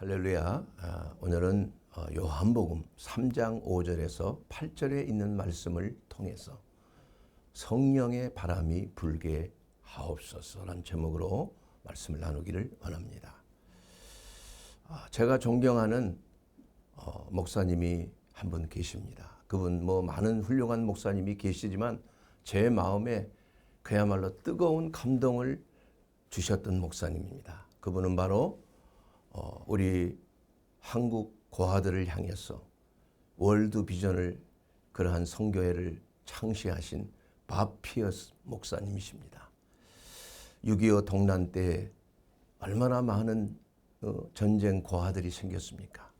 할렐루야. 오늘은 요한복음 3장 5절에서 8절에 있는 말씀을 통해서 성령의 바람이 불게 하옵소서라는 제목으로 말씀을 나누기를 원합니다. 제가 존경하는 목사님이 한 분 계십니다. 그분 많은 훌륭한 목사님이 계시지만 제 마음에 그야말로 뜨거운 감동을 주셨던 목사님입니다. 그분은 바로 우리 한국 고아들을 향해서 월드 비전을 그러한 선교회를 창시하신 밥 피어스 목사님이십니다. 6.25 동란 때 얼마나 많은 전쟁 고아들이 생겼습니까?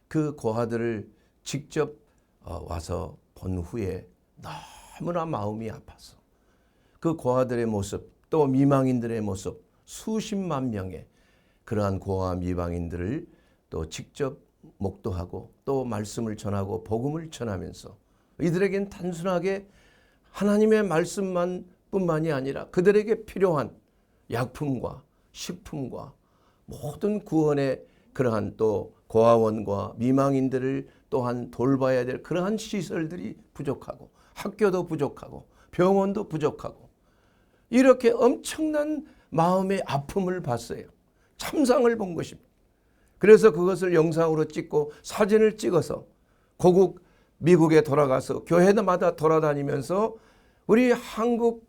그 고아들을 직접 와서 본 후에 너무나 마음이 아파서 그 고아들의 모습 또 미망인들의 모습 수십만 명의 그러한 고아 미망인들을 또 직접 목도하고 또 말씀을 전하고 복음을 전하면서 이들에겐 단순하게 하나님의 말씀만 뿐만이 아니라 그들에게 필요한 약품과 식품과 모든 구원의 그러한 또 고아원과 미망인들을 또한 돌봐야 될 그러한 시설들이 부족하고 학교도 부족하고 병원도 부족하고 이렇게 엄청난 마음의 아픔을 봤어요. 참상을 본 것입니다. 그래서 그것을 영상으로 찍고 사진을 찍어서 고국 미국에 돌아가서 교회마다 돌아다니면서 우리 한국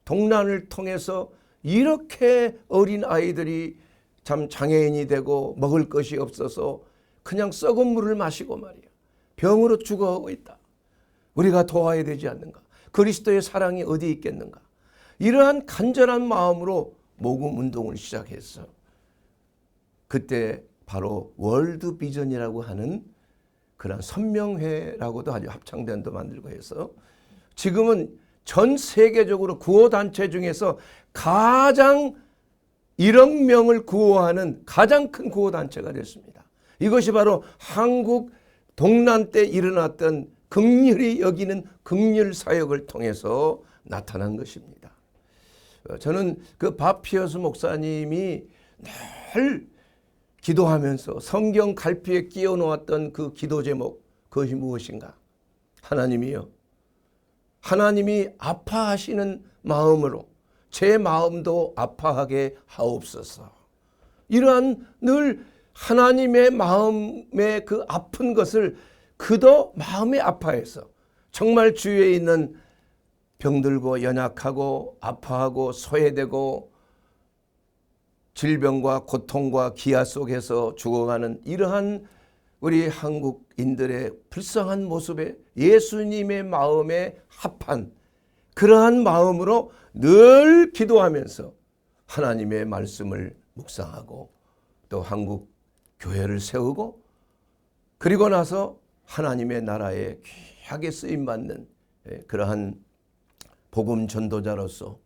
동란을 통해서 이렇게 어린 아이들이 참 장애인이 되고 먹을 것이 없어서 그냥 썩은 물을 마시고 말이야. 병으로 죽어가고 있다. 우리가 도와야 되지 않는가? 그리스도의 사랑이 어디 있겠는가? 이러한 간절한 마음으로 모금 운동을 시작했어. 그때 바로 월드 비전이라고 하는 그런 선명회라고도 하죠. 합창단도 만들고 해서 지금은 전 세계적으로 구호단체 중에서 가장 1억 명을 구호하는 가장 큰 구호단체가 됐습니다. 이것이 바로 한국 동란 때 일어났던 긍휼히 여기는 긍휼 사역을 통해서 나타난 것입니다. 저는 그 밥 피어스 목사님이 늘 기도하면서 성경 갈피에 끼워 놓았던 그 기도 제목 그것이 무엇인가? 하나님이요. 하나님이 아파하시는 마음으로 제 마음도 아파하게 하옵소서. 이러한 늘 하나님의 마음의 그 아픈 것을 그도 마음이 아파해서 정말 주위에 있는 병들고 연약하고 아파하고 소외되고 질병과 고통과 기아 속에서 죽어가는 이러한 우리 한국인들의 불쌍한 모습에 예수님의 마음에 합한 그러한 마음으로 늘 기도하면서 하나님의 말씀을 묵상하고 또 한국 교회를 세우고 그리고 나서 하나님의 나라에 귀하게 쓰임받는 그러한 복음 전도자로서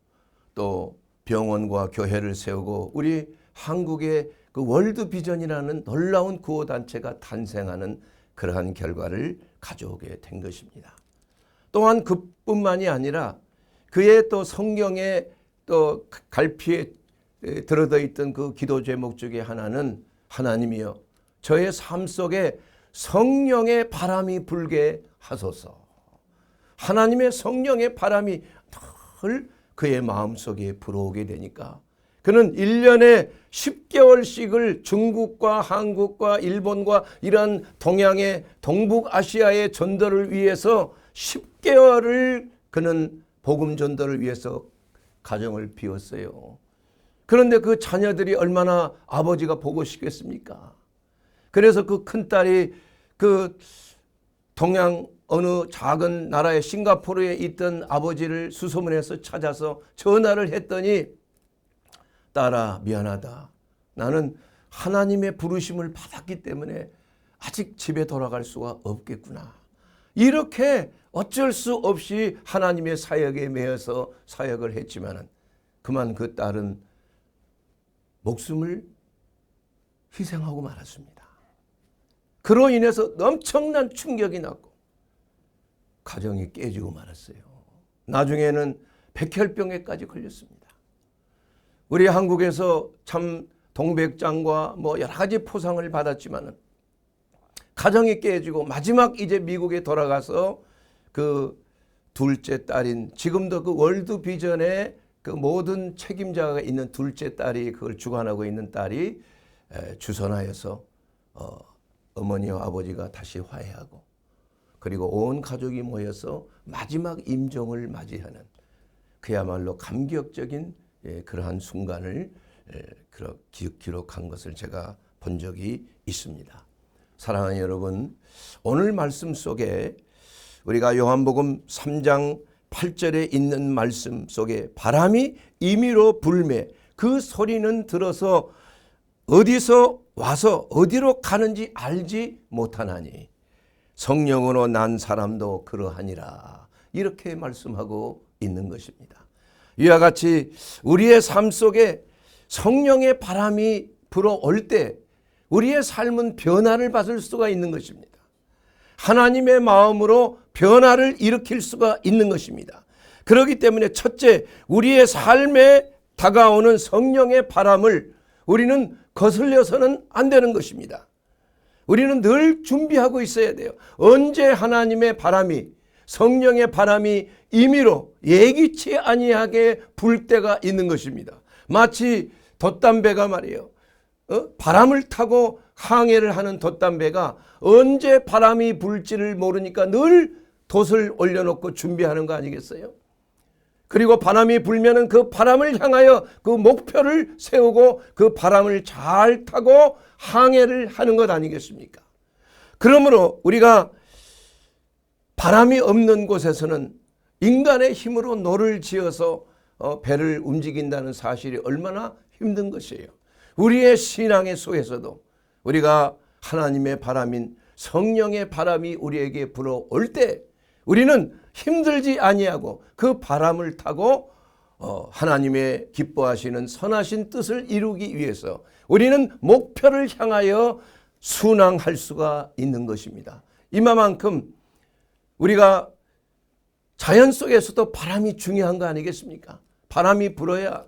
또 병원과 교회를 세우고 우리 한국의 그 월드 비전이라는 놀라운 구호단체가 탄생하는 그러한 결과를 가져오게 된 것입니다. 또한 그뿐만이 아니라 그의 또 성경에 또 갈피에 들어져 있던 그 기도 제목 중에 하나는 하나님이여 저의 삶 속에 성령의 바람이 불게 하소서. 하나님의 성령의 바람이 늘 그의 마음속에 불어오게 되니까 그는 1년에 10개월씩을 중국과 한국과 일본과 이런 동양의 동북아시아의 전도를 위해서 10개월을 그는 복음 전도를 위해서 가정을 비웠어요. 그런데 그 자녀들이 얼마나 아버지가 보고 싶겠습니까? 그래서 그 큰딸이 그 동양 어느 작은 나라의 싱가포르에 있던 아버지를 수소문해서 찾아서 전화를 했더니 딸아 미안하다. 나는 하나님의 부르심을 받았기 때문에 아직 집에 돌아갈 수가 없겠구나. 이렇게 어쩔 수 없이 하나님의 사역에 매여서 사역을 했지만 그만 그 딸은 목숨을 희생하고 말았습니다. 그로 인해서 엄청난 충격이 났고 가정이 깨지고 말았어요. 나중에는 백혈병에까지 걸렸습니다. 우리 한국에서 참 동백장과 뭐 여러 가지 포상을 받았지만은 가정이 깨지고 마지막 이제 미국에 돌아가서 그 둘째 딸인 지금도 그 월드 비전의 그 모든 책임자가 있는 둘째 딸이 그걸 주관하고 있는 딸이 주선하여서 어머니와 아버지가 다시 화해하고 그리고 온 가족이 모여서 마지막 임종을 맞이하는 그야말로 감격적인 그러한 순간을 기록한 것을 제가 본 적이 있습니다. 사랑하는 여러분, 오늘 말씀 속에 우리가 요한복음 3장 8절에 있는 말씀 속에 바람이 임의로 불매 그 소리는 들어서 어디서 와서 어디로 가는지 알지 못하나니 성령으로 난 사람도 그러하니라 이렇게 말씀하고 있는 것입니다. 이와 같이 우리의 삶 속에 성령의 바람이 불어올 때 우리의 삶은 변화를 받을 수가 있는 것입니다. 하나님의 마음으로 변화를 일으킬 수가 있는 것입니다. 그렇기 때문에 첫째, 우리의 삶에 다가오는 성령의 바람을 우리는 거슬려서는 안 되는 것입니다. 우리는 늘 준비하고 있어야 돼요. 언제 하나님의 바람이 성령의 바람이 임의로 예기치 아니하게 불 때가 있는 것입니다. 마치 돛담배가 말이에요. 바람을 타고 항해를 하는 돛담배가 언제 바람이 불지를 모르니까 늘 돛을 올려놓고 준비하는 거 아니겠어요? 그리고 바람이 불면은 그 바람을 향하여 그 목표를 세우고 그 바람을 잘 타고 항해를 하는 것 아니겠습니까? 그러므로 우리가 바람이 없는 곳에서는 인간의 힘으로 노를 지어서 배를 움직인다는 사실이 얼마나 힘든 것이에요. 우리의 신앙의 속에서도 우리가 하나님의 바람인 성령의 바람이 우리에게 불어올 때 우리는 힘들지 아니하고 그 바람을 타고 하나님의 기뻐하시는 선하신 뜻을 이루기 위해서 우리는 목표를 향하여 순항할 수가 있는 것입니다. 이만큼 우리가 자연 속에서도 바람이 중요한 거 아니겠습니까? 바람이 불어야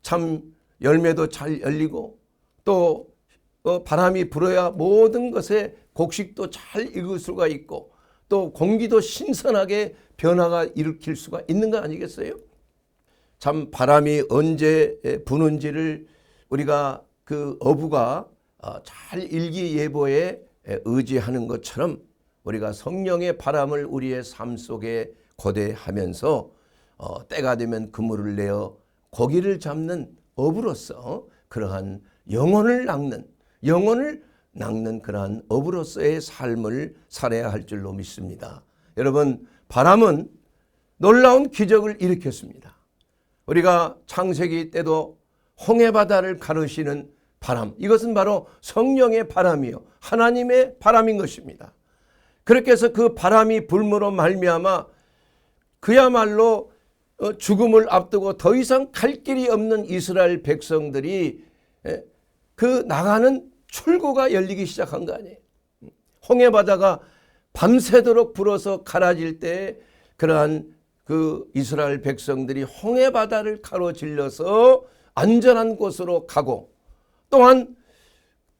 참 열매도 잘 열리고 또 바람이 불어야 모든 것에 곡식도 잘 익을 수가 있고 또 공기도 신선하게 변화가 일으킬 수가 있는 거 아니겠어요? 참 바람이 언제 부는지를 우리가 그 어부가 잘 일기예보에 의지하는 것처럼 우리가 성령의 바람을 우리의 삶 속에 고대하면서 때가 되면 그물을 내어 고기를 잡는 어부로서 그러한 영혼을 낚는 그러한 어부로서의 삶을 살아야 할 줄로 믿습니다. 여러분, 바람은 놀라운 기적을 일으켰습니다. 우리가 창세기 때도 홍해바다를 가르시는 바람, 이것은 바로 성령의 바람이요 하나님의 바람인 것입니다. 그렇게 해서 그 바람이 불므로 말미암아 그야말로 죽음을 앞두고 더 이상 갈 길이 없는 이스라엘 백성들이 그 나가는 출구가 열리기 시작한 거 아니에요. 홍해바다가 밤새도록 불어서 갈아질 때 그러한 그 이스라엘 백성들이 홍해바다를 가로질러서 안전한 곳으로 가고 또한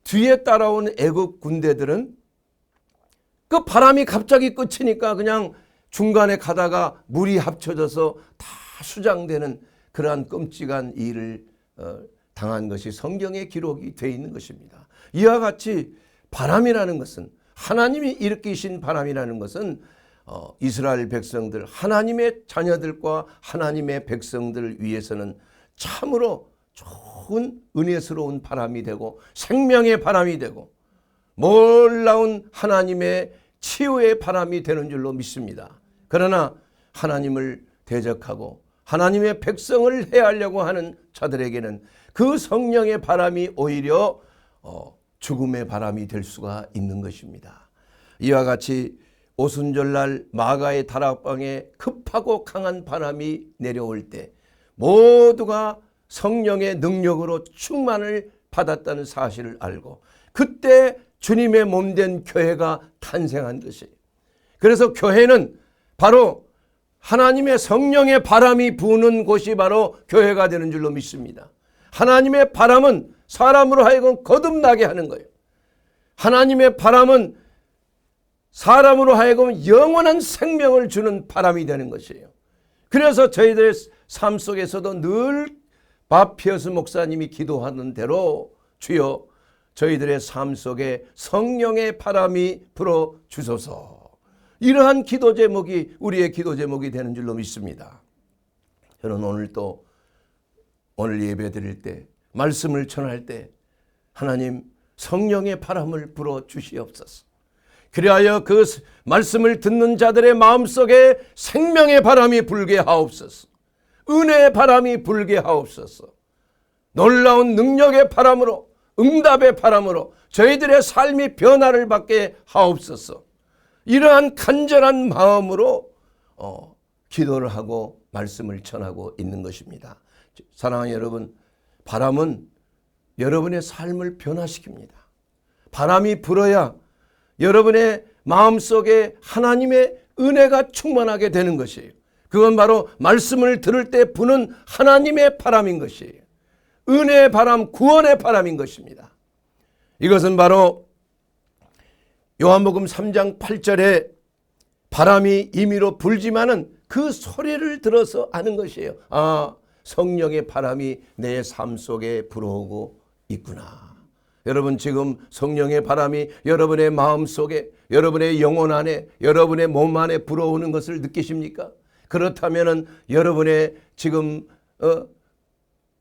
뒤에 따라온 애국 군대들은 그 바람이 갑자기 그치니까 그냥 중간에 가다가 물이 합쳐져서 다 수장되는 그러한 끔찍한 일을 당한 것이 성경에 기록이 되어 있는 것입니다. 이와 같이 바람이라는 것은 하나님이 일으키신 바람이라는 것은 이스라엘 백성들 하나님의 자녀들과 하나님의 백성들을 위해서는 참으로 좋은 은혜스러운 바람이 되고 생명의 바람이 되고 놀라운 하나님의 치유의 바람이 되는 줄로 믿습니다. 그러나 하나님을 대적하고 하나님의 백성을 해하려고 하는 자들에게는 그 성령의 바람이 오히려 죽음의 바람이 될 수가 있는 것입니다. 이와 같이 오순절날 마가의 다락방에 급하고 강한 바람이 내려올 때 모두가 성령의 능력으로 충만을 받았다는 사실을 알고 그때 주님의 몸된 교회가 탄생한 것이에요. 그래서 교회는 바로 하나님의 성령의 바람이 부는 곳이 바로 교회가 되는 줄로 믿습니다. 하나님의 바람은 사람으로 하여금 거듭나게 하는 거예요. 하나님의 바람은 사람으로 하여금 영원한 생명을 주는 바람이 되는 것이에요. 그래서 저희들의 삶 속에서도 늘 바피어스 목사님이 기도하는 대로 주여 저희들의 삶 속에 성령의 바람이 불어 주소서. 이러한 기도 제목이 우리의 기도 제목이 되는 줄로 믿습니다. 저는 오늘 예배 드릴 때 말씀을 전할 때 하나님 성령의 바람을 불어 주시옵소서. 그리하여 그 말씀을 듣는 자들의 마음속에 생명의 바람이 불게 하옵소서. 은혜의 바람이 불게 하옵소서. 놀라운 능력의 바람으로 응답의 바람으로 저희들의 삶이 변화를 받게 하옵소서. 이러한 간절한 마음으로 기도를 하고 말씀을 전하고 있는 것입니다. 사랑하는 여러분, 바람은 여러분의 삶을 변화시킵니다. 바람이 불어야 여러분의 마음속에 하나님의 은혜가 충만하게 되는 것이에요. 그건 바로 말씀을 들을 때 부는 하나님의 바람인 것이에요. 은혜의 바람, 구원의 바람인 것입니다. 이것은 바로 요한복음 3장 8절에 바람이 임의로 불지만은 그 소리를 들어서 아는 것이에요. 아, 성령의 바람이 내 삶 속에 불어오고 있구나. 여러분 지금 성령의 바람이 여러분의 마음 속에, 여러분의 영혼 안에, 여러분의 몸 안에 불어오는 것을 느끼십니까? 그렇다면 여러분의 지금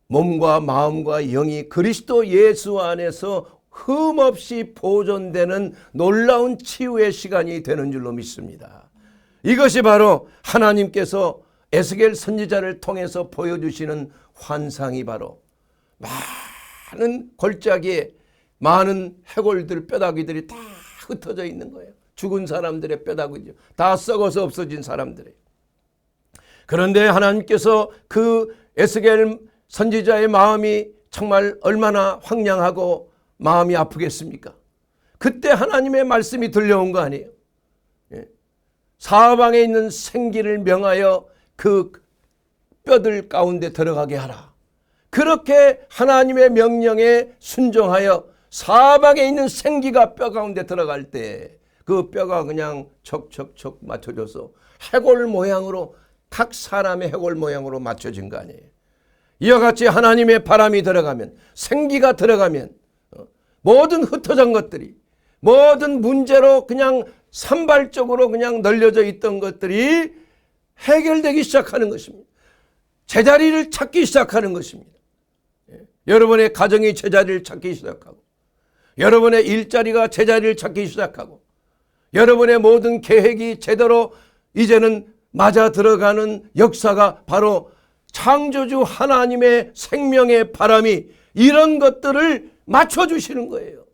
몸과 마음과 영이 그리스도 예수 안에서 흠없이 보존되는 놀라운 치유의 시간이 되는 줄로 믿습니다. 이것이 바로 하나님께서 에스겔 선지자를 통해서 보여주시는 환상이 바로 많은 골짜기에 많은 해골들, 뼈다귀들이 다 흩어져 있는 거예요. 죽은 사람들의 뼈다귀죠. 다 썩어서 없어진 사람들이에요. 그런데 하나님께서 그 에스겔 선지자의 마음이 정말 얼마나 황량하고 마음이 아프겠습니까? 그때 하나님의 말씀이 들려온 거 아니에요. 사방에 있는 생기를 명하여 그 뼈들 가운데 들어가게 하라. 그렇게 하나님의 명령에 순종하여 사방에 있는 생기가 뼈 가운데 들어갈 때 그 뼈가 그냥 척척척 맞춰져서 해골 모양으로, 각 사람의 해골 모양으로 맞춰진 거 아니에요. 이와 같이 하나님의 바람이 들어가면, 생기가 들어가면 모든 흩어진 것들이, 모든 문제로 그냥 산발적으로 그냥 널려져 있던 것들이 해결되기 시작하는 것입니다. 제자리를 찾기 시작하는 것입니다. 여러분의 가정이 제자리를 찾기 시작하고, 여러분의 일자리가 제자리를 찾기 시작하고, 여러분의 모든 계획이 제대로 이제는 맞아 들어가는 역사가 바로 창조주 하나님의 생명의 바람이 이런 것들을 맞춰주시는 거예요.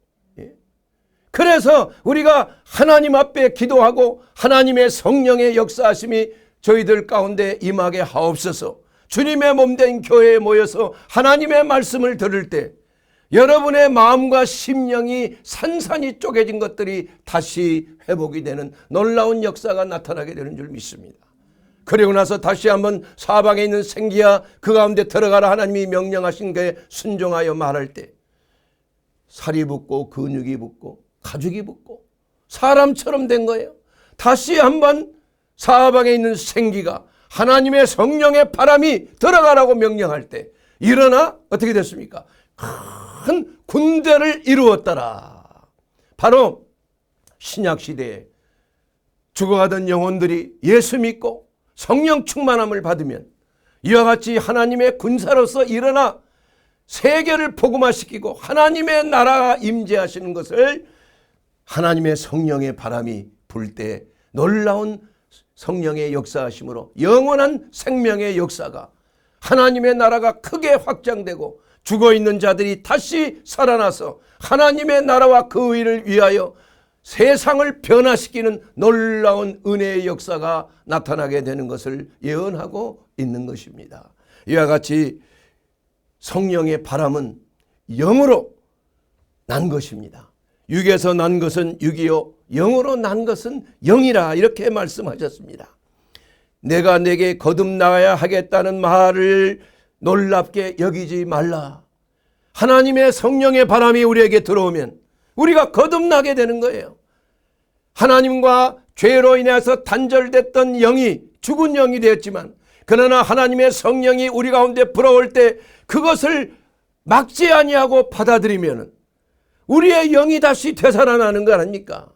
그래서 우리가 하나님 앞에 기도하고 하나님의 성령의 역사하심이 저희들 가운데 임하게 하옵소서. 주님의 몸된 교회에 모여서 하나님의 말씀을 들을 때 여러분의 마음과 심령이 산산이 쪼개진 것들이 다시 회복이 되는 놀라운 역사가 나타나게 되는 줄 믿습니다. 그리고 나서 다시 한번 사방에 있는 생기야 그 가운데 들어가라 하나님이 명령하신 것에 순종하여 말할 때 살이 붙고 근육이 붙고 가죽이 붙고 사람처럼 된 거예요. 다시 한번 사방에 있는 생기가 하나님의 성령의 바람이 들어가라고 명령할 때 일어나 어떻게 됐습니까? 큰 군대를 이루었더라. 바로 신약시대에 죽어가던 영혼들이 예수 믿고 성령 충만함을 받으면 이와 같이 하나님의 군사로서 일어나 세계를 복음화시키고 하나님의 나라가 임재하시는 것을 하나님의 성령의 바람이 불 때 놀라운 성령의 역사하심으로 영원한 생명의 역사가 하나님의 나라가 크게 확장되고 죽어있는 자들이 다시 살아나서 하나님의 나라와 그 의를 위하여 세상을 변화시키는 놀라운 은혜의 역사가 나타나게 되는 것을 예언하고 있는 것입니다. 이와 같이 성령의 바람은 영으로 난 것입니다. 육에서 난 것은 육이요 영으로 난 것은 영이라 이렇게 말씀하셨습니다. 내가 내게 거듭나야 하겠다는 말을 놀랍게 여기지 말라. 하나님의 성령의 바람이 우리에게 들어오면 우리가 거듭나게 되는 거예요. 하나님과 죄로 인해서 단절됐던 영이 죽은 영이 되었지만, 그러나 하나님의 성령이 우리 가운데 불어올 때 그것을 막지 아니하고 받아들이면 우리의 영이 다시 되살아나는 거 아닙니까?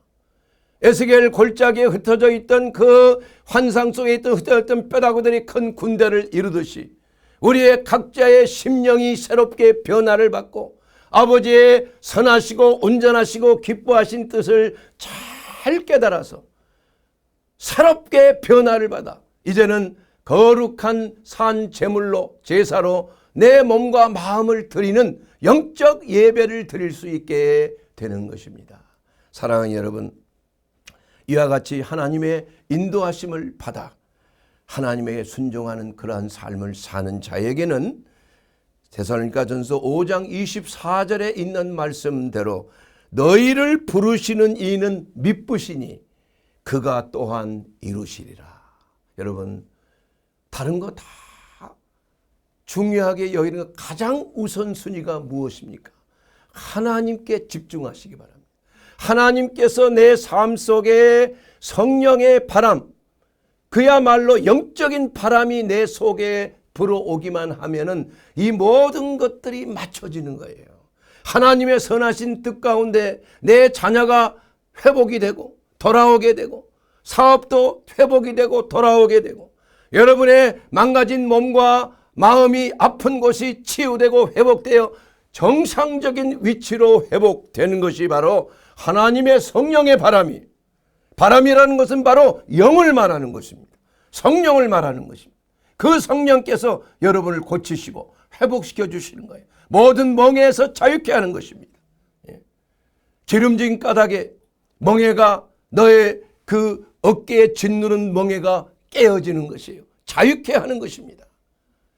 에스겔 골짜기에 흩어져 있던 그 환상 속에 있던 흩어졌던 뼈다구들이 큰 군대를 이루듯이 우리의 각자의 심령이 새롭게 변화를 받고 아버지의 선하시고 온전하시고 기뻐하신 뜻을 잘 깨달아서 새롭게 변화를 받아 이제는 거룩한 산 제물로 제사로 내 몸과 마음을 드리는 영적 예배를 드릴 수 있게 되는 것입니다. 사랑하는 여러분, 이와 같이 하나님의 인도하심을 받아 하나님에게 순종하는 그러한 삶을 사는 자에게는 데살로니가전서 5장 24절에 있는 말씀대로 너희를 부르시는 이는 미쁘시니 그가 또한 이루시리라. 여러분, 다른 거 다 중요하게 여기는 가장 우선순위가 무엇입니까? 하나님께 집중하시기 바랍니다. 하나님께서 내 삶 속에 성령의 바람, 그야말로 영적인 바람이 내 속에 불어오기만 하면은 이 모든 것들이 맞춰지는 거예요. 하나님의 선하신 뜻 가운데 내 자녀가 회복이 되고 돌아오게 되고, 사업도 회복이 되고 돌아오게 되고, 여러분의 망가진 몸과 마음이 아픈 곳이 치유되고 회복되어 정상적인 위치로 회복되는 것이 바로 하나님의 성령의 바람이, 바람이라는 것은 바로 영을 말하는 것입니다. 성령을 말하는 것입니다. 그 성령께서 여러분을 고치시고 회복시켜 주시는 거예요. 모든 멍에에서 자유케 하는 것입니다. 기름진 까닭에 멍에가 너의 그 어깨에 짓누른 멍에가 깨어지는 것이에요. 자유케 하는 것입니다.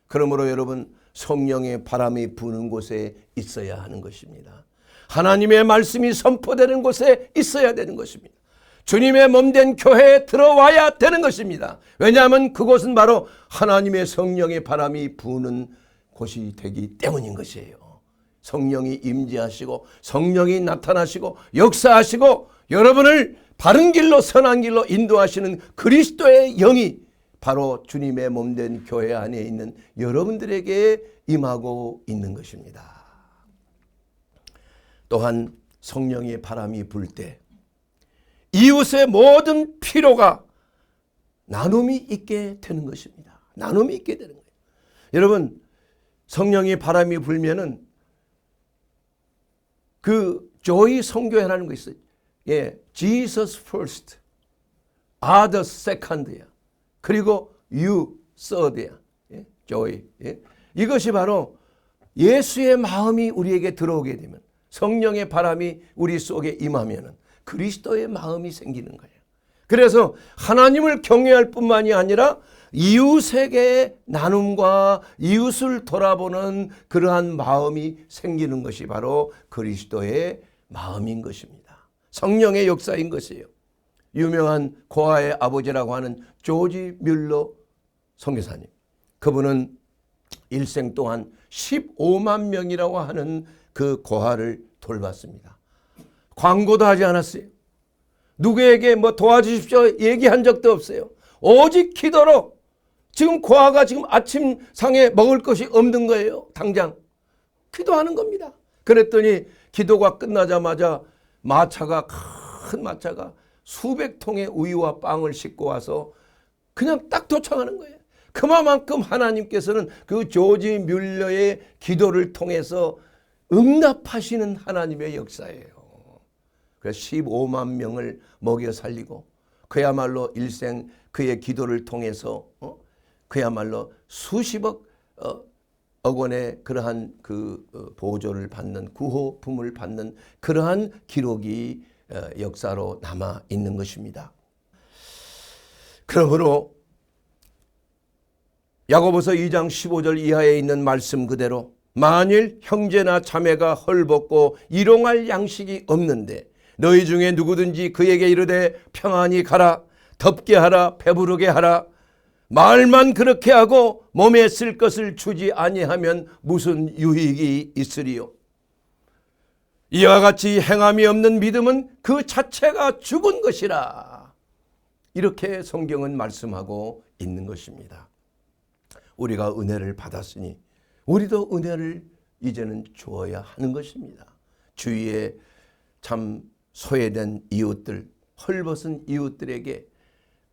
그러므로 여러분, 성령의 바람이 부는 곳에 있어야 하는 것입니다. 하나님의 말씀이 선포되는 곳에 있어야 되는 것입니다. 주님의 몸된 교회에 들어와야 되는 것입니다. 왜냐하면 그곳은 바로 하나님의 성령의 바람이 부는 곳이 되기 때문인 것이에요. 성령이 임재하시고 성령이 나타나시고 역사하시고 여러분을 바른 길로 선한 길로 인도하시는 그리스도의 영이 바로 주님의 몸된 교회 안에 있는 여러분들에게 임하고 있는 것입니다. 또한 성령의 바람이 불 때 이웃의 모든 필요가 나눔이 있게 되는 것입니다. 나눔이 있게 되는 거예요. 여러분, 성령의 바람이 불면은 그 조이 성교회라는 거 있어요. 예, Jesus first, others second야. 그리고 you third야. 예, 조이. 예. 이것이 바로 예수의 마음이 우리에게 들어오게 되면, 성령의 바람이 우리 속에 임하면은 그리스도의 마음이 생기는 거예요. 그래서 하나님을 경외할 뿐만이 아니라 이웃에게 나눔과 이웃을 돌아보는 그러한 마음이 생기는 것이 바로 그리스도의 마음인 것입니다. 성령의 역사인 것이에요. 유명한 고아의 아버지라고 하는 조지 뮬러 선교사님, 그분은 일생 동안 15만 명이라고 하는 그 고아를 돌봤습니다. 광고도 하지 않았어요. 누구에게 뭐 도와주십시오 얘기한 적도 없어요. 오직 기도로. 지금 고아가 지금 아침상에 먹을 것이 없는 거예요. 당장 기도하는 겁니다. 그랬더니 기도가 끝나자마자 큰 마차가 수백 통의 우유와 빵을 싣고 와서 그냥 딱 도착하는 거예요. 그만큼 하나님께서는 그 조지 뮬러의 기도를 통해서 응답하시는 하나님의 역사예요. 그래서 15만 명을 먹여 살리고 그야말로 일생 그의 기도를 통해서 그야말로 수십억 원의 그러한 그 보조를 받는, 구호품을 받는 그러한 기록이 역사로 남아 있는 것입니다. 그러므로 야고보서 2장 15절 이하에 있는 말씀 그대로 만일 형제나 자매가 헐벗고 일용할 양식이 없는데 너희 중에 누구든지 그에게 이르되 평안히 가라, 덥게 하라, 배부르게 하라, 말만 그렇게 하고 몸에 쓸 것을 주지 아니하면 무슨 유익이 있으리요. 이와 같이 행함이 없는 믿음은 그 자체가 죽은 것이라. 이렇게 성경은 말씀하고 있는 것입니다. 우리가 은혜를 받았으니 우리도 은혜를 이제는 주어야 하는 것입니다. 주위에 참 소외된 이웃들, 헐벗은 이웃들에게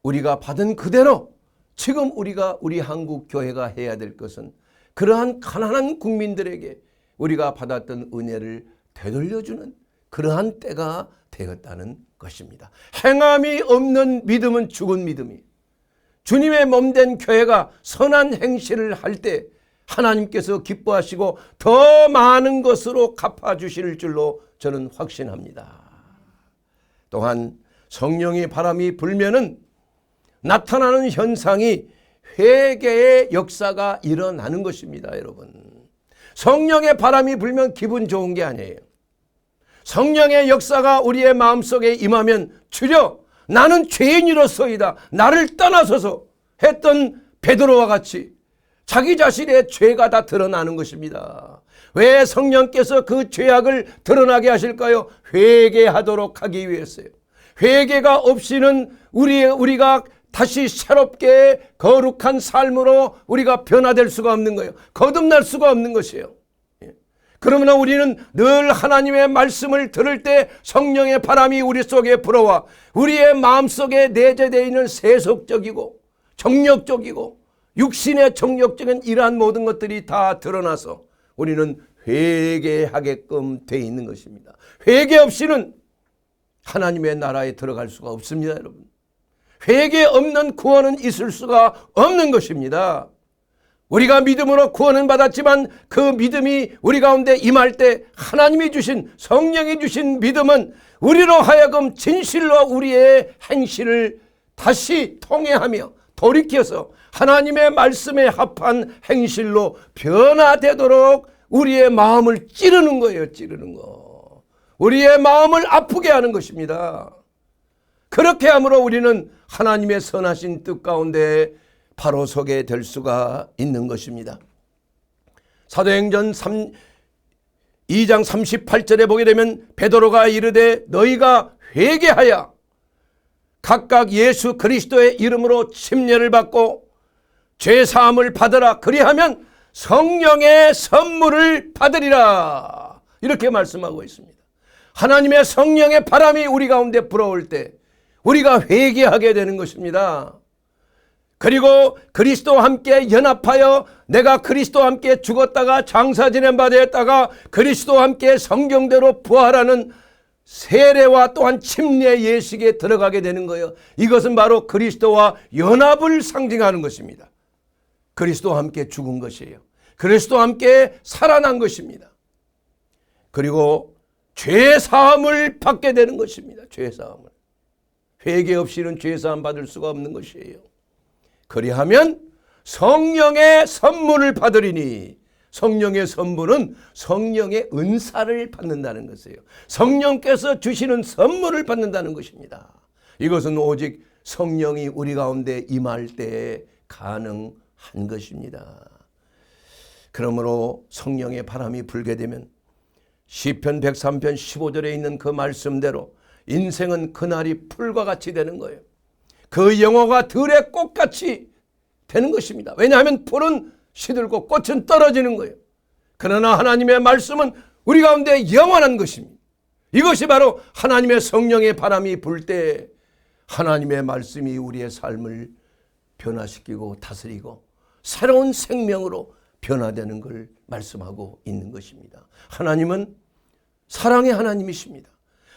우리가 받은 그대로 지금 우리 한국 교회가 해야 될 것은 그러한 가난한 국민들에게 우리가 받았던 은혜를 되돌려주는 그러한 때가 되었다는 것입니다. 행함이 없는 믿음은 죽은 믿음이에요. 주님의 몸된 교회가 선한 행실을 할 때 하나님께서 기뻐하시고 더 많은 것으로 갚아주실 줄로 저는 확신합니다. 또한 성령의 바람이 불면은 나타나는 현상이 회개의 역사가 일어나는 것입니다. 여러분, 성령의 바람이 불면 기분 좋은 게 아니에요. 성령의 역사가 우리의 마음속에 임하면 주여 나는 죄인이로서이다, 나를 떠나서서 했던 베드로와 같이 자기 자신의 죄가 다 드러나는 것입니다. 왜 성령께서 그 죄악을 드러나게 하실까요? 회개하도록 하기 위해서요. 회개가 없이는 우리가 다시 새롭게 거룩한 삶으로 우리가 변화될 수가 없는 거예요. 거듭날 수가 없는 것이에요. 그러므로 우리는 늘 하나님의 말씀을 들을 때 성령의 바람이 우리 속에 불어와 우리의 마음속에 내재되어 있는 세속적이고 정력적이고 육신의 정력적인 이러한 모든 것들이 다 드러나서 우리는 회개하게끔 되어 있는 것입니다. 회개 없이는 하나님의 나라에 들어갈 수가 없습니다. 여러분, 회개 없는 구원은 있을 수가 없는 것입니다. 우리가 믿음으로 구원은 받았지만 그 믿음이 우리 가운데 임할 때 하나님이 주신, 성령이 주신 믿음은 우리로 하여금 진실로 우리의 행실을 다시 통회하며 돌이켜서 하나님의 말씀에 합한 행실로 변화되도록 우리의 마음을 찌르는 거예요. 찌르는 거. 우리의 마음을 아프게 하는 것입니다. 그렇게 함으로 우리는 하나님의 선하신 뜻 가운데 바로 서게 될 수가 있는 것입니다. 사도행전 2장 38절에 보게 되면 베드로가 이르되 너희가 회개하여 각각 예수 그리스도의 이름으로 침례를 받고 죄사함을 받으라. 그리하면 성령의 선물을 받으리라. 이렇게 말씀하고 있습니다. 하나님의 성령의 바람이 우리 가운데 불어올 때 우리가 회개하게 되는 것입니다. 그리고 그리스도와 함께 연합하여 내가 그리스도와 함께 죽었다가 장사 지낸 바 되었다가 그리스도와 함께 성경대로 부활하는 세례와 또한 침례 예식에 들어가게 되는 거예요. 이것은 바로 그리스도와 연합을 상징하는 것입니다. 그리스도와 함께 죽은 것이에요. 그리스도와 함께 살아난 것입니다. 그리고 죄사함을 받게 되는 것입니다. 죄사함을. 회개 없이는 죄사함 받을 수가 없는 것이에요. 그리하면 성령의 선물을 받으리니, 성령의 선물은 성령의 은사를 받는다는 것이에요. 성령께서 주시는 선물을 받는다는 것입니다. 이것은 오직 성령이 우리 가운데 임할 때 가능한 것입니다. 그러므로 성령의 바람이 불게 되면 시편 103편 15절에 있는 그 말씀대로 인생은 그날이 풀과 같이 되는 거예요. 그 영화가 들의 꽃같이 되는 것입니다. 왜냐하면 풀은 시들고 꽃은 떨어지는 거예요. 그러나 하나님의 말씀은 우리 가운데 영원한 것입니다. 이것이 바로 하나님의 성령의 바람이 불 때 하나님의 말씀이 우리의 삶을 변화시키고 다스리고 새로운 생명으로 변화되는 걸 말씀하고 있는 것입니다. 하나님은 사랑의 하나님이십니다.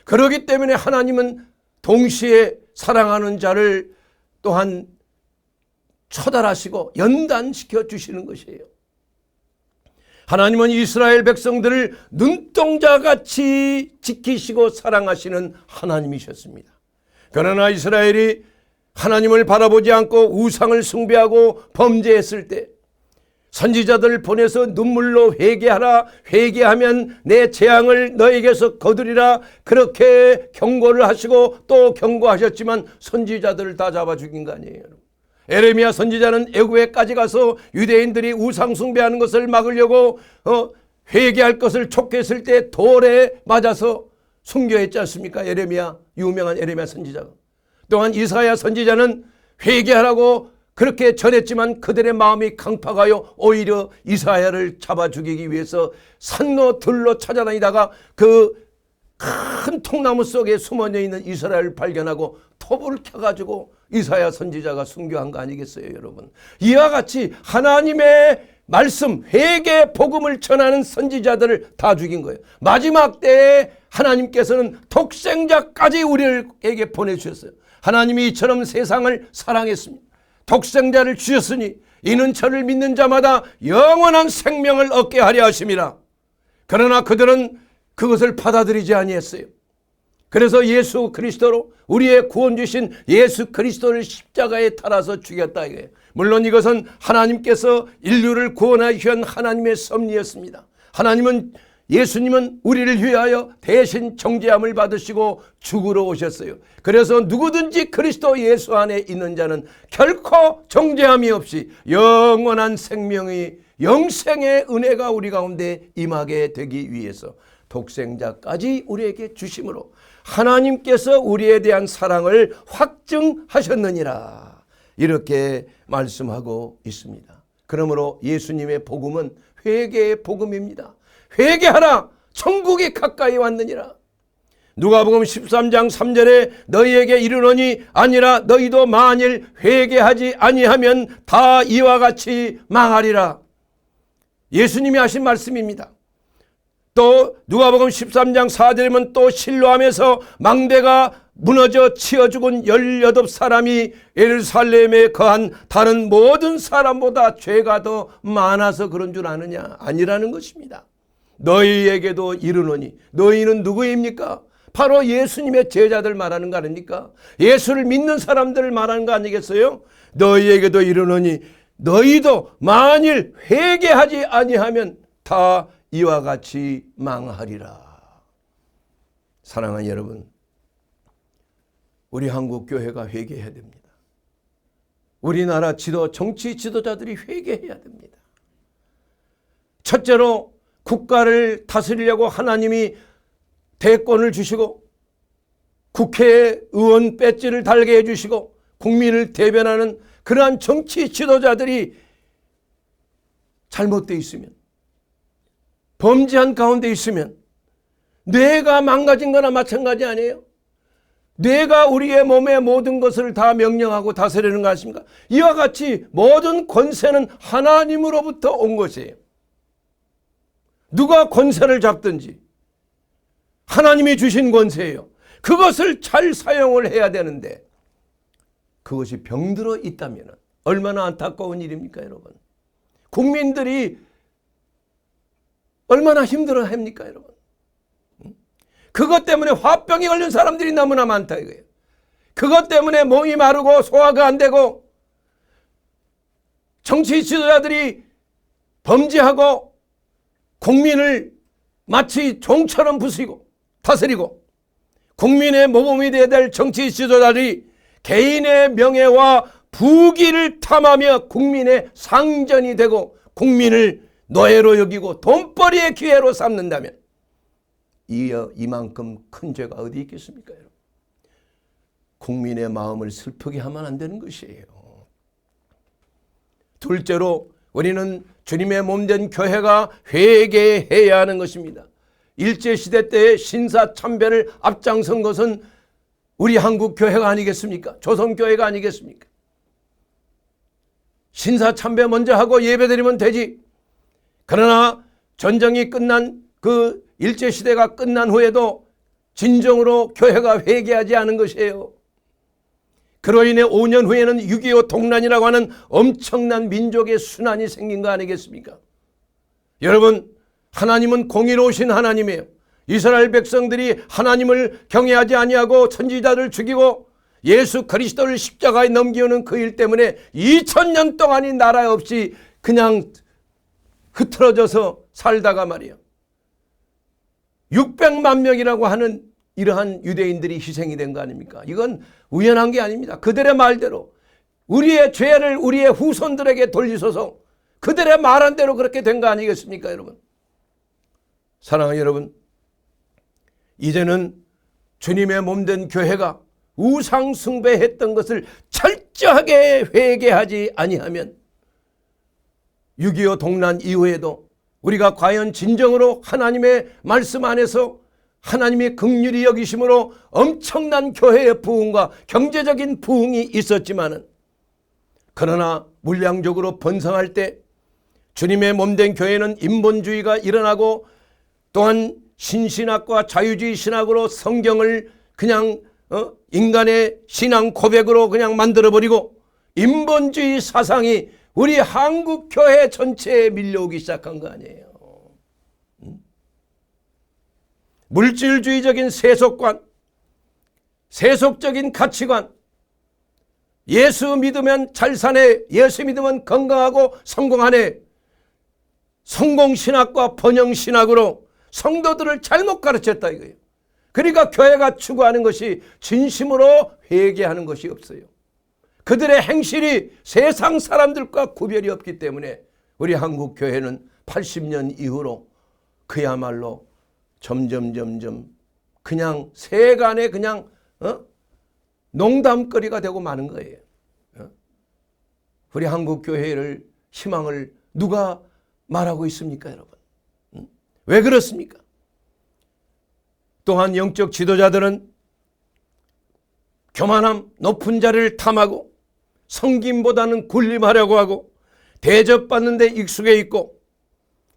그렇기 때문에 하나님은 동시에 사랑하는 자를 또한 처달하시고 연단시켜 주시는 것이에요. 하나님은 이스라엘 백성들을 눈동자같이 지키시고 사랑하시는 하나님이셨습니다. 그러나 이스라엘이 하나님을 바라보지 않고 우상을 숭배하고 범죄했을 때 선지자들을 보내서 눈물로 회개하라, 회개하면 내 재앙을 너에게서 거두리라, 그렇게 경고를 하시고 또 경고하셨지만 선지자들을 다 잡아 죽인 거 아니에요. 에레미야 선지자는 애굽에까지 가서 유대인들이 우상 숭배하는 것을 막으려고 회개할 것을 촉구했을 때 돌에 맞아서 순교했지 않습니까? 에레미야, 유명한 에레미야 선지자가. 또한 이사야 선지자는 회개하라고 그렇게 전했지만 그들의 마음이 강팍하여 오히려 이사야를 잡아 죽이기 위해서 산로 들로 찾아다니다가 그 큰 통나무 속에 숨어져 있는 이스라엘을 발견하고 톱을 켜가지고 이사야 선지자가 순교한 거 아니겠어요, 여러분? 이와 같이 하나님의 말씀, 회개 복음을 전하는 선지자들을 다 죽인 거예요. 마지막 때에 하나님께서는 독생자까지 우리에게 보내주셨어요. 하나님이 이처럼 세상을 사랑했습니다. 독생자를 주셨으니 이는 저를 믿는 자마다 영원한 생명을 얻게 하려 하심이라. 그러나 그들은 그것을 받아들이지 아니했어요. 그래서 예수 그리스도로 우리의 구원 주신 예수 그리스도를 십자가에 달아서 죽였다 이거예요. 물론 이것은 하나님께서 인류를 구원하기 위한 하나님의 섭리였습니다. 예수님은 우리를 위하여 대신 정죄함을 받으시고 죽으러 오셨어요. 그래서 누구든지 그리스도 예수 안에 있는 자는 결코 정죄함이 없이 영원한 생명이 영생의 은혜가 우리 가운데 임하게 되기 위해서 독생자까지 우리에게 주심으로 하나님께서 우리에 대한 사랑을 확증하셨느니라 이렇게 말씀하고 있습니다. 그러므로 예수님의 복음은 회개의 복음입니다. 회개하라 천국이 가까이 왔느니라. 누가복음 13장 3절에 너희에게 이르노니 아니라 너희도 만일 회개하지 아니하면 다 이와 같이 망하리라. 예수님이 하신 말씀입니다. 또 누가복음 13장 4절이면 또 실로암에서 망대가 무너져 치어 죽은 18사람이 예루살렘에 거한 다른 모든 사람보다 죄가 더 많아서 그런 줄 아느냐? 아니라는 것입니다. 너희에게도 이르노니, 너희는 누구입니까? 바로 예수님의 제자들 말하는 거 아닙니까? 예수를 믿는 사람들을 말하는 거 아니겠어요? 너희에게도 이르노니 너희도 만일 회개하지 아니하면 다 이와 같이 망하리라. 사랑하는 여러분, 우리 한국 교회가 회개해야 됩니다. 우리나라 정치 지도자들이 회개해야 됩니다. 첫째로 국가를 다스리려고 하나님이 대권을 주시고 국회의원 배지를 달게 해주시고 국민을 대변하는 그러한 정치 지도자들이 잘못되어 있으면, 범죄한 가운데 있으면 뇌가 망가진 거나 마찬가지 아니에요? 뇌가 우리의 몸의 모든 것을 다 명령하고 다스리는 거 아십니까? 이와 같이 모든 권세는 하나님으로부터 온 것이에요. 누가 권세를 잡든지 하나님이 주신 권세예요. 그것을 잘 사용을 해야 되는데 그것이 병들어 있다면 얼마나 안타까운 일입니까, 여러분? 국민들이 얼마나 힘들어 합니까, 여러분? 그것 때문에 화병이 걸린 사람들이 너무나 많다 이거예요. 그것 때문에 몸이 마르고 소화가 안 되고 정치 지도자들이 범죄하고 국민을 마치 종처럼 부수고 다스리고 국민의 모범이 되어야 될 정치 지도자들이 개인의 명예와 부귀를 탐하며 국민의 상전이 되고 국민을 노예로 여기고 돈벌이의 기회로 삼는다면 이만큼 큰 죄가 어디 있겠습니까, 여러분? 국민의 마음을 슬프게 하면 안 되는 것이에요. 둘째로 우리는 주님의 몸된 교회가 회개해야 하는 것입니다. 일제시대 때의 신사참배를 앞장선 것은 우리 한국 교회가 아니겠습니까? 조선교회가 아니겠습니까? 신사참배 먼저 하고 예배드리면 되지. 그러나 전쟁이 끝난 그 일제시대가 끝난 후에도 진정으로 교회가 회개하지 않은 것이에요. 그로 인해 5년 후에는 6.25 동란이라고 하는 엄청난 민족의 순환이 생긴 거 아니겠습니까? 여러분, 하나님은 공의로우신 하나님이에요. 이스라엘 백성들이 하나님을 경외하지 아니하고 선지자를 죽이고 예수 그리스도를 십자가에 넘기는 그 일 때문에 2000년 동안이 나라 없이 그냥 흐트러져서 살다가 말이에요. 600만 명이라고 하는 이러한 유대인들이 희생이 된 거 아닙니까? 이건 우연한 게 아닙니다. 그들의 말대로 우리의 죄를 우리의 후손들에게 돌리소서. 그들의 말한 대로 그렇게 된 거 아니겠습니까, 여러분? 사랑하는 여러분, 이제는 주님의 몸된 교회가 우상 숭배했던 것을 철저하게 회개하지 아니하면 6.25 동란 이후에도 우리가 과연 진정으로 하나님의 말씀 안에서 하나님의 긍휼히 여기심으로 엄청난 교회의 부흥과 경제적인 부흥이 있었지만은, 그러나 물량적으로 번성할 때 주님의 몸된 교회는 인본주의가 일어나고 또한 신신학과 자유주의 신학으로 성경을 그냥 인간의 신앙 고백으로 그냥 만들어버리고 인본주의 사상이 우리 한국 교회 전체에 밀려오기 시작한 거 아니에요. 물질주의적인 세속관, 세속적인 가치관, 예수 믿으면 잘 사네, 예수 믿으면 건강하고 성공하네, 성공신학과 번영신학으로 성도들을 잘못 가르쳤다 이거예요. 그러니까 교회가 추구하는 것이 진심으로 회개하는 것이 없어요. 그들의 행실이 세상 사람들과 구별이 없기 때문에 우리 한국 교회는 80년 이후로 그야말로 점점 그냥 세간에 그냥 농담거리가 되고 마는 거예요. 우리 한국 교회를 희망을 누가 말하고 있습니까, 여러분? 왜 그렇습니까? 또한 영적 지도자들은 교만함, 높은 자리를 탐하고 섬김보다는 군림하려고 하고 대접받는 데 익숙해 있고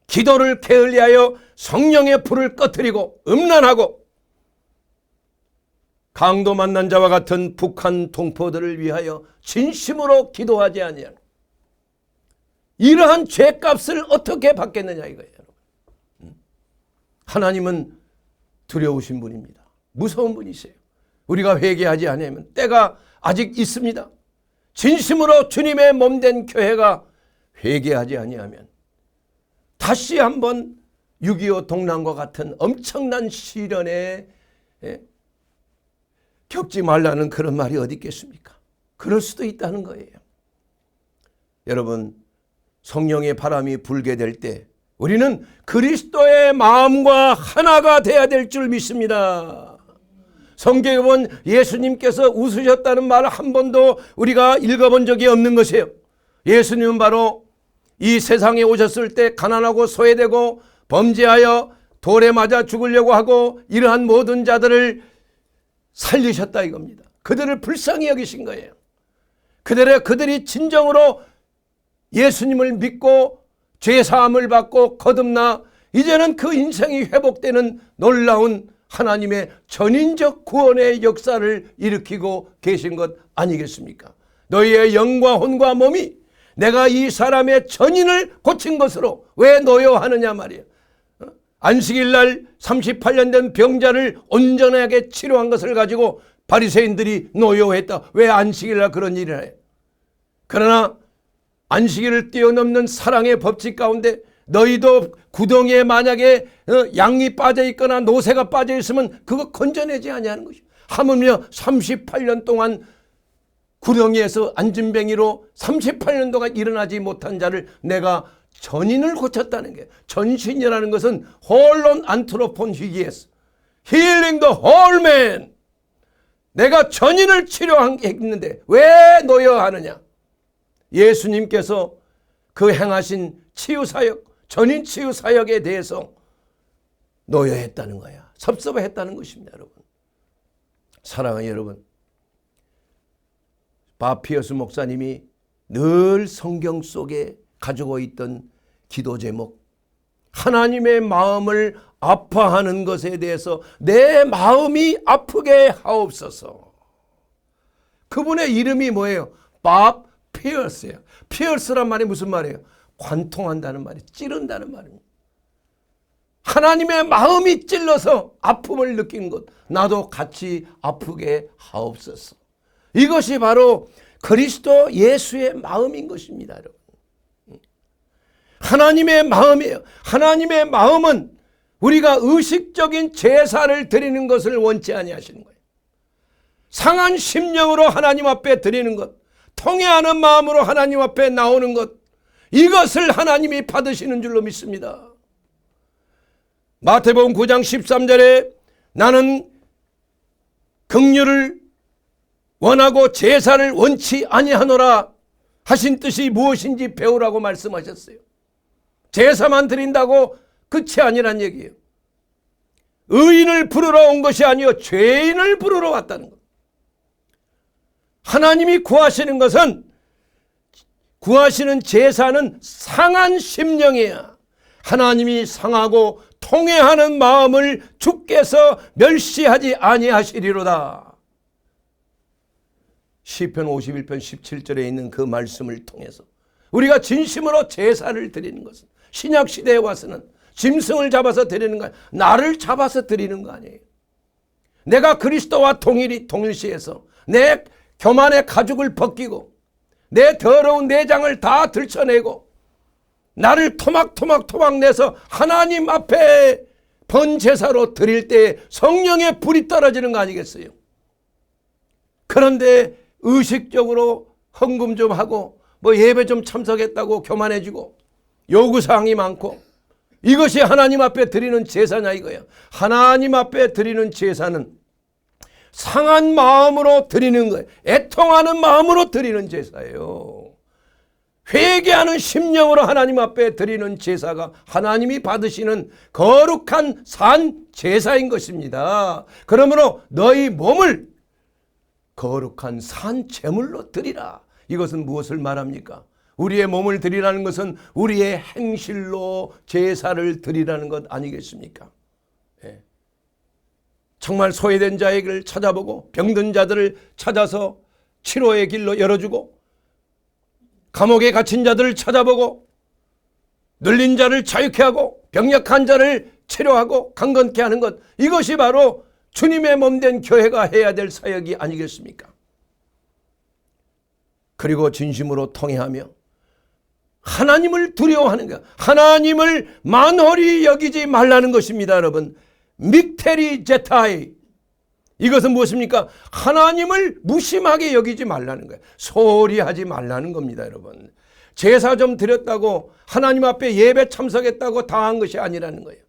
기도를 게을리하여 성령의 불을 꺼뜨리고 음란하고 강도 만난 자와 같은 북한 동포들을 위하여 진심으로 기도하지 아니하는, 이러한 죄값을 어떻게 받겠느냐 이거예요. 하나님은 두려우신 분입니다. 무서운 분이세요. 우리가 회개하지 않으면 때가 아직 있습니다. 진심으로 주님의 몸된 교회가 회개하지 아니하면 다시 한번 6.25 동란과 같은 엄청난 시련에 겪지 말라는 그런 말이 어디 있겠습니까? 그럴 수도 있다는 거예요. 여러분, 성령의 바람이 불게 될 때 우리는 그리스도의 마음과 하나가 돼야 될 줄 믿습니다. 성경에 보면 예수님께서 웃으셨다는 말을 한 번도 우리가 읽어본 적이 없는 것이에요. 예수님은 바로 이 세상에 오셨을 때 가난하고 소외되고 범죄하여 돌에 맞아 죽으려고 하고 이러한 모든 자들을 살리셨다 이겁니다. 그들을 불쌍히 여기신 거예요. 그들이 진정으로 예수님을 믿고 죄사함을 받고 거듭나 이제는 그 인생이 회복되는 놀라운 하나님의 전인적 구원의 역사를 일으키고 계신 것 아니겠습니까? 너희의 영과 혼과 몸이 내가 이 사람의 전인을 고친 것으로 왜 노여하느냐 말이에요. 안식일 날 38년 된 병자를 온전하게 치료한 것을 가지고 바리새인들이 노여했다. 왜 안식일 날 그런 일을 해요? 그러나 안식일을 뛰어넘는 사랑의 법칙 가운데 너희도 구덩이에 만약에 양이 빠져 있거나 노새가 빠져 있으면 그거 건져내지 아니하는 것이요. 하물며 38년 동안 구덩이에서 안진뱅이로 38년 동안 일어나지 못한 자를 내가 전인을 고쳤다는 게, 전신이라는 것은 홀론 안트로폰 히기에스, 힐링 더 홀맨, 내가 전인을 치료했는데 왜 노여하느냐? 예수님께서 그 행하신 치유사역, 전인 치유사역에 대해서 노여했다는 거야. 섭섭했다는 것입니다, 여러분. 사랑하는 여러분, 바피어스 목사님이 늘 성경 속에 가지고 있던 기도 제목, 하나님의 마음을 아파하는 것에 대해서 내 마음이 아프게 하옵소서. 그분의 이름이 뭐예요? 밥 피어스예요. 피어스란 말이 무슨 말이에요? 관통한다는 말이에요. 찌른다는 말입니다. 하나님의 마음이 찔러서 아픔을 느낀 것, 나도 같이 아프게 하옵소서. 이것이 바로 그리스도 예수의 마음인 것입니다, 여러분. 하나님의 마음이에요. 하나님의 마음은 우리가 의식적인 제사를 드리는 것을 원치 아니하시는 거예요. 상한 심령으로 하나님 앞에 드리는 것, 통회하는 마음으로 하나님 앞에 나오는 것, 이것을 하나님이 받으시는 줄로 믿습니다. 마태복음 9장 13절에 나는 긍휼을 원하고 제사를 원치 아니하노라 하신 뜻이 무엇인지 배우라고 말씀하셨어요. 제사만 드린다고 끝이 아니란 얘기예요. 의인을 부르러 온 것이 아니요 죄인을 부르러 왔다는 것. 하나님이 구하시는 것은, 구하시는 제사는 상한 심령이야. 하나님이 상하고 통회하는 마음을 주께서 멸시하지 아니하시리로다. 시편 51편 17절에 있는 그 말씀을 통해서 우리가 진심으로 제사를 드리는 것은, 신약시대에 와서는 짐승을 잡아서 드리는 거 아니에요. 나를 잡아서 드리는 거 아니에요. 내가 그리스도와 동일시해서 내 교만의 가죽을 벗기고 내 더러운 내장을 다 들춰내고 나를 토막 내서 하나님 앞에 번제사로 드릴 때 성령의 불이 떨어지는 거 아니겠어요? 그런데 의식적으로 헌금 좀 하고 뭐 예배 좀 참석했다고 교만해지고 요구사항이 많고, 이것이 하나님 앞에 드리는 제사냐 이거예요. 하나님 앞에 드리는 제사는 상한 마음으로 드리는 거예요. 애통하는 마음으로 드리는 제사예요. 회개하는 심령으로 하나님 앞에 드리는 제사가 하나님이 받으시는 거룩한 산 제사인 것입니다. 그러므로 너희 몸을 거룩한 산 제물로 드리라. 이것은 무엇을 말합니까? 우리의 몸을 드리라는 것은 우리의 행실로 제사를 드리라는 것 아니겠습니까? 예. 정말 소외된 자에게 찾아보고 병든 자들을 찾아서 치료의 길로 열어주고, 감옥에 갇힌 자들을 찾아보고 눌린 자를 자유케 하고 병약한 자를 치료하고 강건케 하는 것, 이것이 바로 주님의 몸된 교회가 해야 될 사역이 아니겠습니까? 그리고 진심으로 통회하며 하나님을 두려워하는 것, 하나님을 만홀히 여기지 말라는 것입니다. 여러분, 믹테리 제타이, 이것은 무엇입니까? 하나님을 무심하게 여기지 말라는 거예요. 소홀히 하지 말라는 겁니다. 여러분, 제사 좀 드렸다고 하나님 앞에 예배 참석했다고 당한 것이 아니라는 거예요.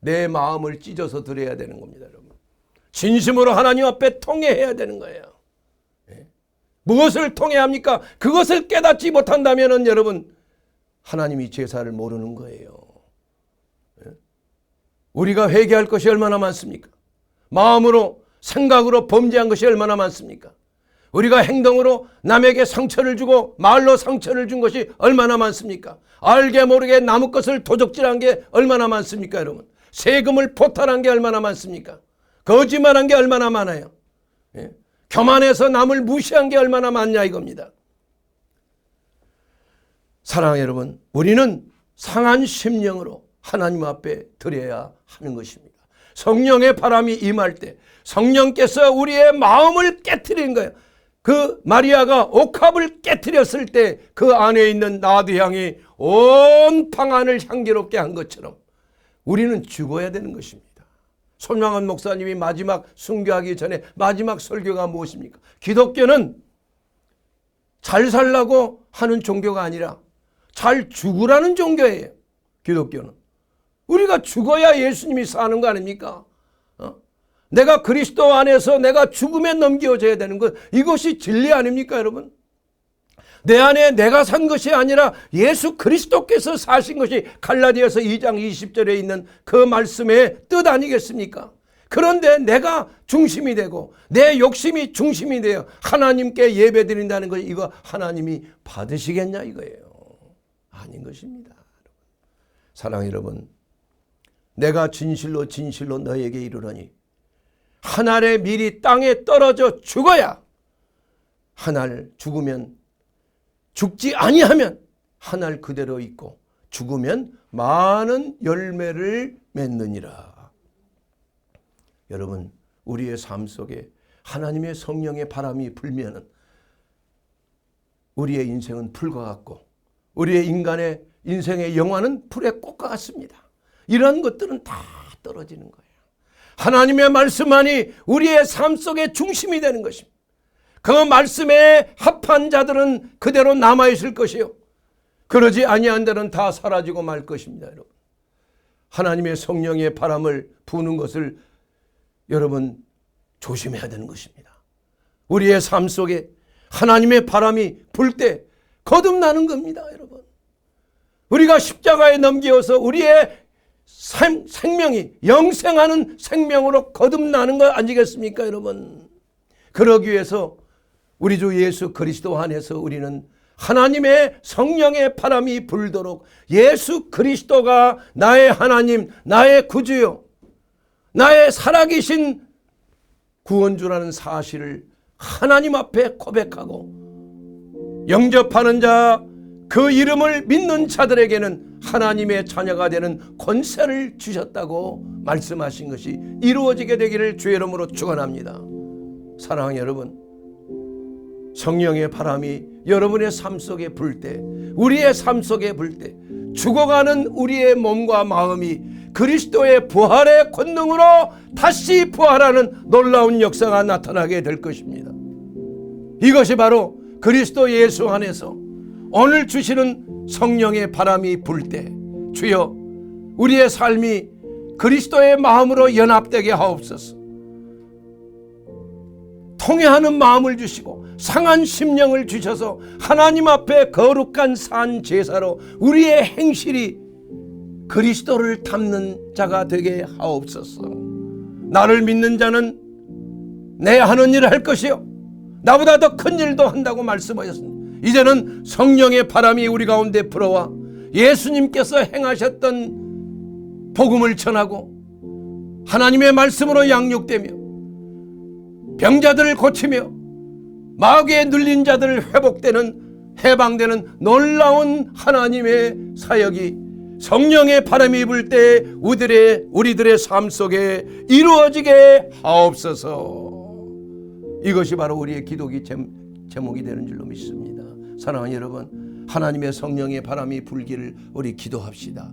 내 마음을 찢어서 드려야 되는 겁니다. 여러분, 진심으로 하나님 앞에 통회해야 되는 거예요. 무엇을 통회합니까? 그것을 깨닫지 못한다면 여러분, 하나님이 제사를 모르는 거예요. 우리가 회개할 것이 얼마나 많습니까? 마음으로, 생각으로 범죄한 것이 얼마나 많습니까? 우리가 행동으로 남에게 상처를 주고 말로 상처를 준 것이 얼마나 많습니까? 알게 모르게 남의 것을 도적질한 게 얼마나 많습니까? 여러분, 세금을 포탈한 게 얼마나 많습니까? 거짓말한 게 얼마나 많아요? 교만해서 남을 무시한 게 얼마나 많냐 이겁니다. 사랑하는 여러분, 우리는 상한 심령으로 하나님 앞에 드려야 하는 것입니다. 성령의 바람이 임할 때 성령께서 우리의 마음을 깨트리는 거예요. 그 마리아가 옥합을 깨트렸을 때 그 안에 있는 나드 향이 온 방안을 향기롭게 한 것처럼 우리는 죽어야 되는 것입니다. 손명한 목사님이 마지막 순교하기 전에 마지막 설교가 무엇입니까? 기독교는 잘 살라고 하는 종교가 아니라 잘 죽으라는 종교예요. 기독교는 우리가 죽어야 예수님이 사는 거 아닙니까? 내가 그리스도 안에서 내가 죽음에 넘겨져야 되는 것, 이것이 진리 아닙니까 여러분? 내 안에 내가 산 것이 아니라 예수 그리스도께서 사신 것이 갈라디아서 2장 20절에 있는 그 말씀의 뜻 아니겠습니까? 그런데 내가 중심이 되고 내 욕심이 중심이 되어 하나님께 예배드린다는 것, 이거 하나님이 받으시겠냐 이거예요. 아닌 것입니다. 사랑하는 여러분, 내가 진실로 너에게 이르노니 한 알의 밀이 땅에 떨어져 죽어야, 한 알 죽으면, 죽지 아니하면 한 알 그대로 있고 죽으면 많은 열매를 맺느니라. 여러분, 우리의 삶 속에 하나님의 성령의 바람이 불면은 우리의 인생은 불과 같고 우리의 인간의 인생의 영화는 불의 꽃과 같습니다. 이런 것들은 다 떨어지는 거예요. 하나님의 말씀만이 우리의 삶 속의 중심이 되는 것입니다. 그 말씀에 합한 자들은 그대로 남아있을 것이요, 그러지 아니한 자는 다 사라지고 말 것입니다. 여러분, 하나님의 성령의 바람을 부는 것을 여러분 조심해야 되는 것입니다. 우리의 삶 속에 하나님의 바람이 불 때 거듭나는 겁니다. 여러분, 우리가 십자가에 넘겨서 우리의 생명이 영생하는 생명으로 거듭나는 것 아니겠습니까? 여러분, 그러기 위해서 우리 주 예수 그리스도 안에서 우리는 하나님의 성령의 바람이 불도록 예수 그리스도가 나의 하나님, 나의 구주요, 나의 살아계신 구원주라는 사실을 하나님 앞에 고백하고 영접하는 자, 그 이름을 믿는 자들에게는 하나님의 자녀가 되는 권세를 주셨다고 말씀하신 것이 이루어지게 되기를 주의 이름으로 축원합니다. 사랑하는 여러분, 성령의 바람이 여러분의 삶 속에 불 때, 우리의 삶 속에 불 때 죽어가는 우리의 몸과 마음이 그리스도의 부활의 권능으로 다시 부활하는 놀라운 역사가 나타나게 될 것입니다. 이것이 바로 그리스도 예수 안에서 오늘 주시는 성령의 바람이 불 때, 주여 우리의 삶이 그리스도의 마음으로 연합되게 하옵소서. 통회하는 마음을 주시고 상한 심령을 주셔서 하나님 앞에 거룩한 산 제사로 우리의 행실이 그리스도를 닮는 자가 되게 하옵소서. 나를 믿는 자는 내 하는 일을 할 것이요, 나보다 더 큰 일도 한다고 말씀하셨습니다. 이제는 성령의 바람이 우리 가운데 불어와 예수님께서 행하셨던 복음을 전하고 하나님의 말씀으로 양육되며 병자들을 고치며 마귀에 눌린 자들을 회복되는, 해방되는 놀라운 하나님의 사역이 성령의 바람이 불 때 우리들의 삶 속에 이루어지게 하옵소서. 이것이 바로 우리의 기도기 제목이 되는 줄로 믿습니다. 사랑하는 여러분, 하나님의 성령의 바람이 불기를 우리 기도합시다.